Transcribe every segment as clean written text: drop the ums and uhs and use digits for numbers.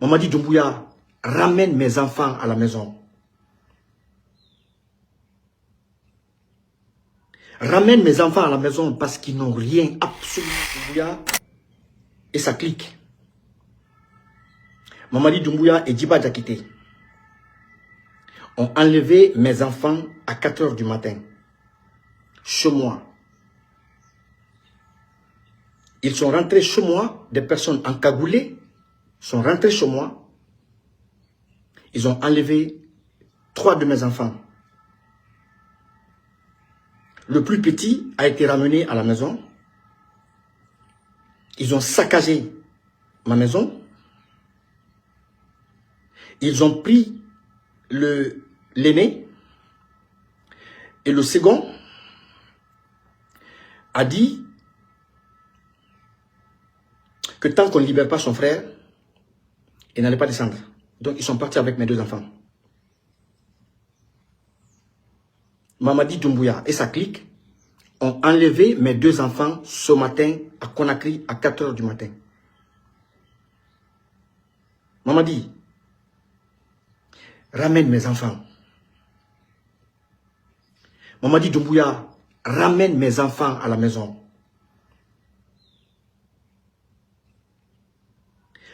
Mamadi Doumbouya, ramène mes enfants à la maison. Ramène mes enfants à la maison parce qu'ils n'ont rien, absolument, Doumbouya et sa clique. Mamadi Doumbouya et Djiba Diakité ont enlevé mes enfants à 4 h du matin, chez moi. Ils sont rentrés chez moi, des personnes encagoulées sont rentrées chez moi. Ils ont enlevé 3 de mes enfants. Le plus petit a été ramené à la maison. Ils ont saccagé ma maison. Ils ont pris l'aîné. Et le second a dit que tant qu'on ne libère pas son frère, il n'allait pas descendre. Donc ils sont partis avec mes 2 enfants. Mamadi Doumbouya et sa clique ont enlevé mes 2 enfants ce matin à Conakry à 4 h du matin. Mamadi, ramène mes enfants. Mamadi Doumbouya, ramène mes enfants à la maison.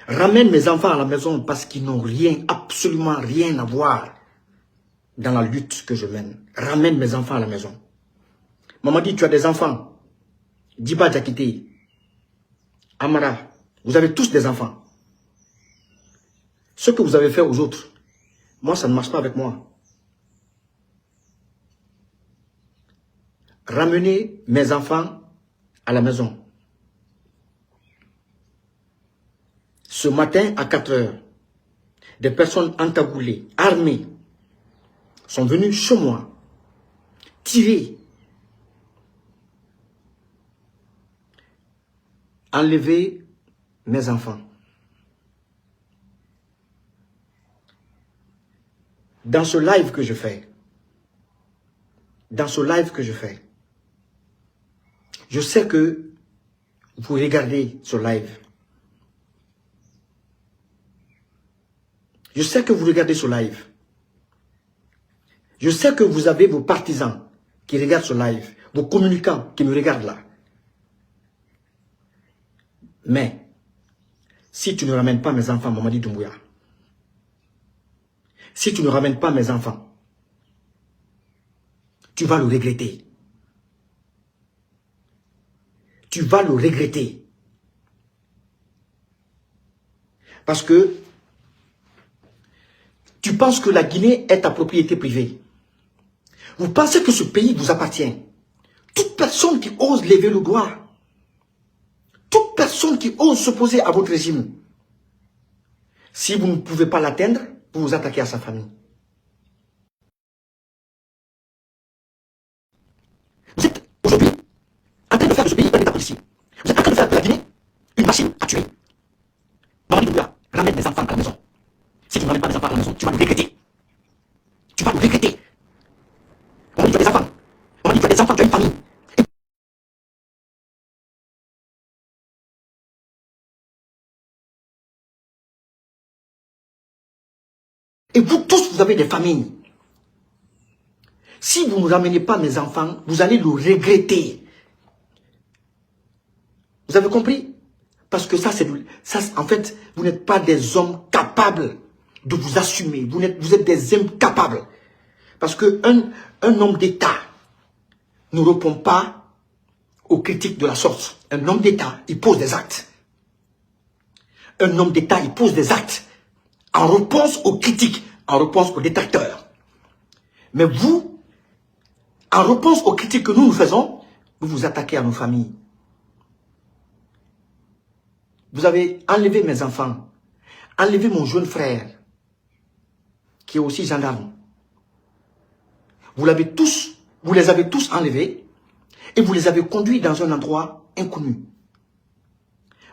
Ramène mes enfants à la maison parce qu'ils n'ont rien, absolument rien à voir dans la lutte que je mène. Ramène mes enfants à la maison. Mamadi, tu as des enfants. Djiba Diakité, Amara, vous avez tous des enfants. Ce que vous avez fait aux autres, moi, ça ne marche pas avec moi. Ramenez mes enfants à la maison. Ce matin, à 4 h, des personnes encagoulées, armées, sont venues chez moi, tirer, enlever mes enfants. Dans ce live que je fais, je sais que vous regardez ce live. Je sais que vous regardez ce live. Je sais que vous avez vos partisans qui regardent ce live, vos communicants qui me regardent là. Mais, si tu ne ramènes pas mes enfants, Mamadi Doumbouya, si tu ne ramènes pas mes enfants, tu vas le regretter. Tu vas le regretter. Parce que tu penses que la Guinée est ta propriété privée. Vous pensez que ce pays vous appartient. Toute personne qui ose lever le doigt, toute personne qui ose s'opposer à votre régime, si vous ne pouvez pas l'atteindre, vous vous attaquez à sa famille. Vous êtes aujourd'hui en train de faire de ce pays un état policier. Vous êtes en train de faire de la Guinée une machine à tuer. Mamadi Doumbouya, ramène mes enfants à la maison. Si tu ne ramènes pas mes enfants à la maison, tu vas le regretter. Tu vas le regretter. Mamadi, tu as des enfants. Mamadi, tu as des enfants, tu as une famille. Et vous tous, vous avez des familles. Si vous ne ramenez pas mes enfants, vous allez le regretter. Vous avez compris? Parce que ça, en fait, vous n'êtes pas des hommes capables de vous assumer. Vous êtes des hommes capables. Parce qu'un homme d'État ne répond pas aux critiques de la sorte. Un homme d'État, il pose des actes. Un homme d'État, il pose des actes en réponse aux critiques, en réponse aux détracteurs. Mais vous, en réponse aux critiques que nous faisons, vous vous attaquez à nos familles. Vous avez enlevé mes enfants, enlevé mon jeune frère, qui est aussi gendarme. Vous les avez tous enlevés et vous les avez conduits dans un endroit inconnu.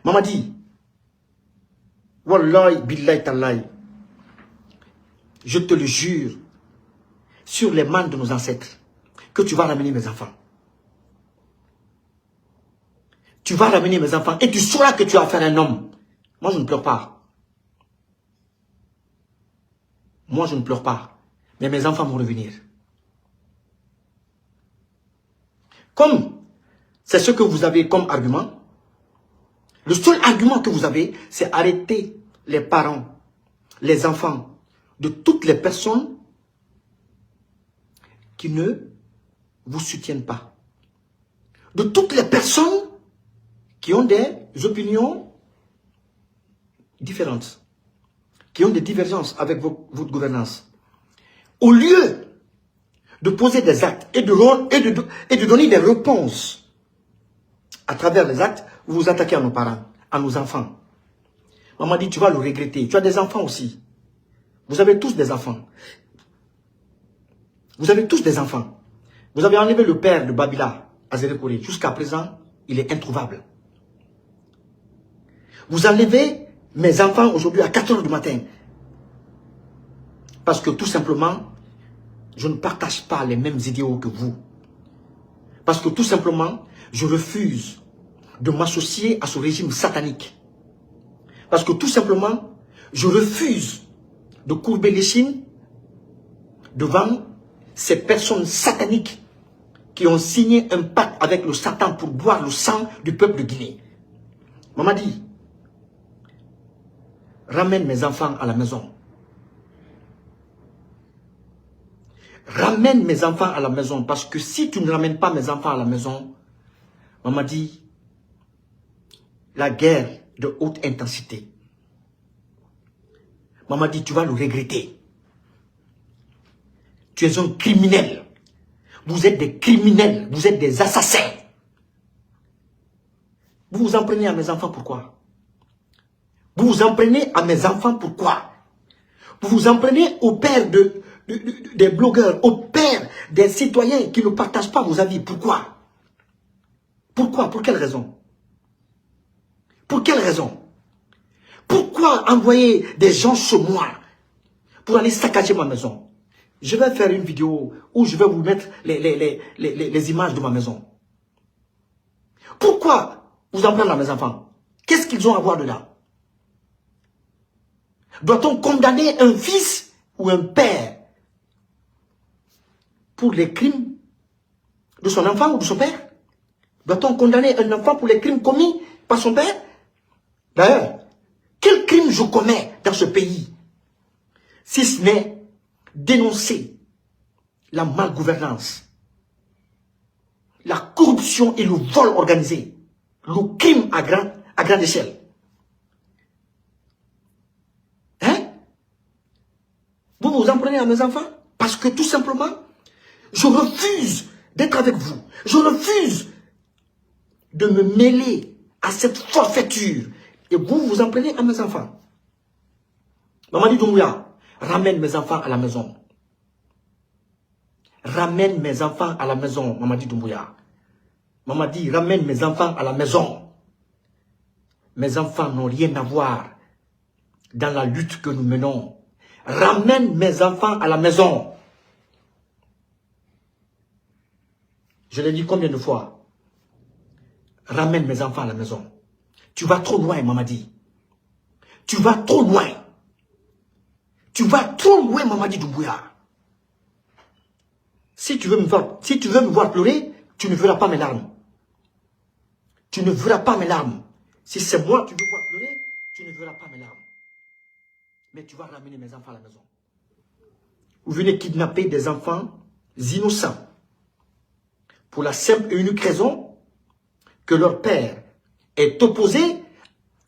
Mamadi, wallahi billahi tallahi, je te le jure, sur les mains de nos ancêtres, que tu vas ramener mes enfants. Tu vas ramener mes enfants et tu sauras que tu as affaire à un homme. Moi, je ne pleure pas. Moi, je ne pleure pas. Mais mes enfants vont revenir. Comme c'est ce que vous avez comme argument, le seul argument que vous avez, c'est arrêter les parents, les enfants, de toutes les personnes qui ne vous soutiennent pas. De toutes les personnes qui ont des opinions différentes, qui ont des divergences avec votre gouvernance. Au lieu de poser des actes et de donner des réponses à travers les actes, vous vous attaquez à nos parents, à nos enfants. Maman dit, tu vas le regretter. Tu as des enfants aussi. Vous avez tous des enfants. Vous avez tous des enfants. Vous avez enlevé le père de Babila à Zérekoré. Jusqu'à présent, il est introuvable. Vous enlevez mes enfants aujourd'hui à 4 h du matin. Parce que tout simplement, je ne partage pas les mêmes idéaux que vous. Parce que tout simplement, je refuse de m'associer à ce régime satanique. Parce que tout simplement, je refuse de courber l'échine devant ces personnes sataniques qui ont signé un pacte avec le Satan pour boire le sang du peuple de Guinée. Maman dit, ramène mes enfants à la maison. Ramène mes enfants à la maison, parce que si tu ne ramènes pas mes enfants à la maison, maman dit, la guerre de haute intensité. Maman dit, tu vas le regretter. Tu es un criminel. Vous êtes des criminels, vous êtes des assassins. Vous vous en prenez à mes enfants, pourquoi? Vous vous en prenez à mes enfants, pourquoi? Vous vous en prenez au père des blogueurs, au père des citoyens qui ne partagent pas vos avis. Pourquoi? Pourquoi? Pour quelle raison? Pour quelle raison? Pourquoi envoyer des gens chez moi pour aller saccager ma maison? Je vais faire une vidéo où je vais vous mettre les images de ma maison. Pourquoi vous en prendre à mes enfants? Qu'est-ce qu'ils ont à voir dedans? Doit-on condamner un fils ou un père pour les crimes de son enfant ou de son père? Doit-on condamner un enfant pour les crimes commis par son père? D'ailleurs, quel crime je commets dans ce pays, si ce n'est dénoncer la malgouvernance, la corruption et le vol organisé, le crime à grande échelle? Hein? Vous vous en prenez à mes enfants? Parce que tout simplement, je refuse d'être avec vous. Je refuse de me mêler à cette forfaiture. Et vous vous en prenez à mes enfants. Mamadi Doumbouya, ramène mes enfants à la maison. Ramène mes enfants à la maison, Mamadi Doumbouya. Mamadi, ramène mes enfants à la maison. Mes enfants n'ont rien à voir dans la lutte que nous menons. Ramène mes enfants à la maison. Je l'ai dit combien de fois? Ramène mes enfants à la maison. Tu vas trop loin, Mamadi. Tu vas trop loin. Tu vas trop loin, Mamadi Doumbouya. Si tu veux me voir pleurer, tu ne verras pas mes larmes. Tu ne verras pas mes larmes. Si c'est moi que tu veux voir pleurer, tu ne verras pas mes larmes. Mais tu vas ramener mes enfants à la maison. Vous venez kidnapper des enfants innocents. Pour la simple et unique raison que leur père est opposé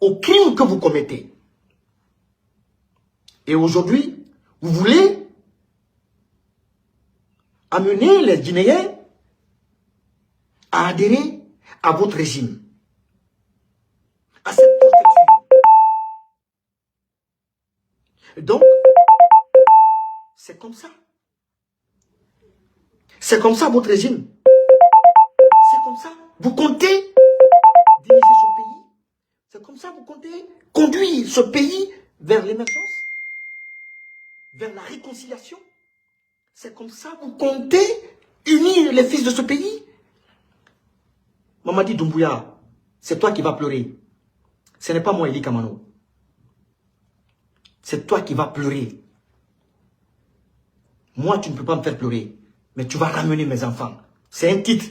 au crime que vous commettez. Et aujourd'hui, vous voulez amener les Guinéens à adhérer à votre régime, à cette protection. Donc, c'est comme ça. C'est comme ça votre régime. C'est comme ça. Vous comptez diriger ce pays. C'est comme ça vous comptez conduire ce pays vers l'émergence, vers la réconciliation. C'est comme ça vous comptez unir les fils de ce pays. Mamadi Doumbouya, c'est toi qui vas pleurer. Ce n'est pas moi, Eli Kamano. C'est toi qui vas pleurer. Moi, tu ne peux pas me faire pleurer. Mais tu vas ramener mes enfants. C'est un titre.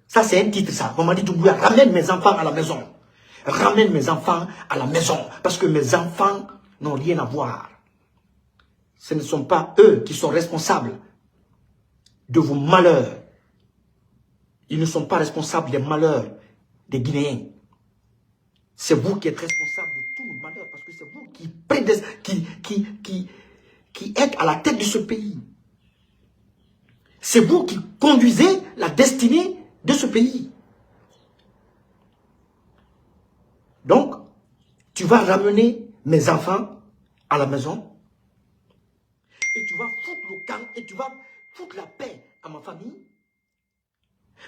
Ça, c'est un titre, ça. Mamadi Doumbouya, ramène mes enfants à la maison. Ramène mes enfants à la maison. Parce que mes enfants n'ont rien à voir. Ce ne sont pas eux qui sont responsables de vos malheurs. Ils ne sont pas responsables des malheurs des Guinéens. C'est vous qui êtes responsable de tous nos malheurs. Parce que c'est vous qui êtes à la tête de ce pays. C'est vous qui conduisez la destinée de ce pays. Donc, tu vas ramener mes enfants à la maison et tu vas foutre le camp et tu vas foutre la paix à ma famille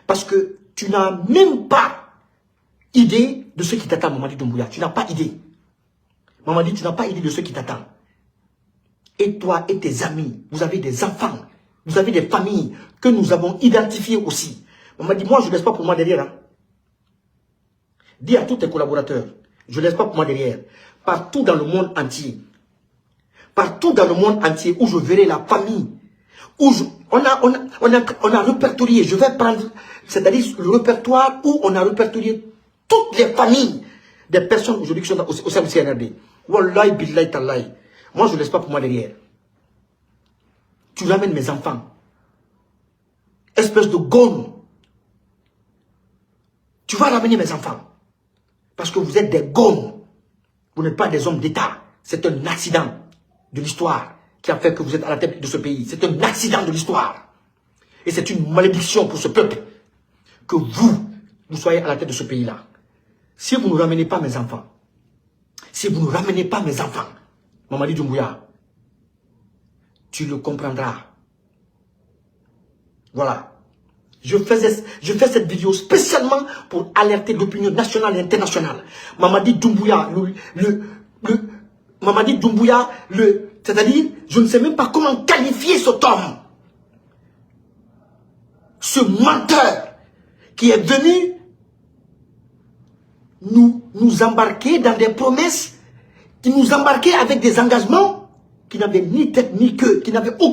parce que tu n'as même pas idée de ce qui t'attend, Mamadi Doumbouya. Tu n'as pas idée. Mamadi, tu n'as pas idée de ce qui t'attend. Et toi et tes amis, vous avez des enfants, vous avez des familles que nous avons identifiées aussi. Mamadi, moi, je ne laisse pas pour moi derrière. Hein. Dis à tous tes collaborateurs, je ne laisse pas pour moi derrière. Partout dans le monde entier, partout dans le monde entier où je verrai la famille, où on a répertorié, je vais prendre, c'est-à-dire le répertoire où on a répertorié toutes les familles des personnes aujourd'hui qui sont au sein du CNRD. Wallahi, billahi, tallahi. Moi, je ne laisse pas pour moi derrière. Tu ramènes mes enfants. Espèce de gomme. Tu vas ramener mes enfants. Parce que vous êtes des gommes. Vous n'êtes pas des hommes d'État. C'est un accident de l'histoire qui a fait que vous êtes à la tête de ce pays. C'est un accident de l'histoire. Et c'est une malédiction pour ce peuple que vous soyez à la tête de ce pays-là. Si vous ne ramenez pas mes enfants, si vous ne ramenez pas mes enfants, Mamadi Doumbouya, tu le comprendras. Voilà. Je fais cette vidéo spécialement pour alerter l'opinion nationale et internationale. Mamadi Doumbouya, Mamadi Doumbouya, c'est-à-dire, je ne sais même pas comment qualifier cet homme. Ce menteur qui est venu nous embarquer dans des promesses, qui nous embarquait avec des engagements qui n'avaient ni tête ni queue, qui n'avaient aucun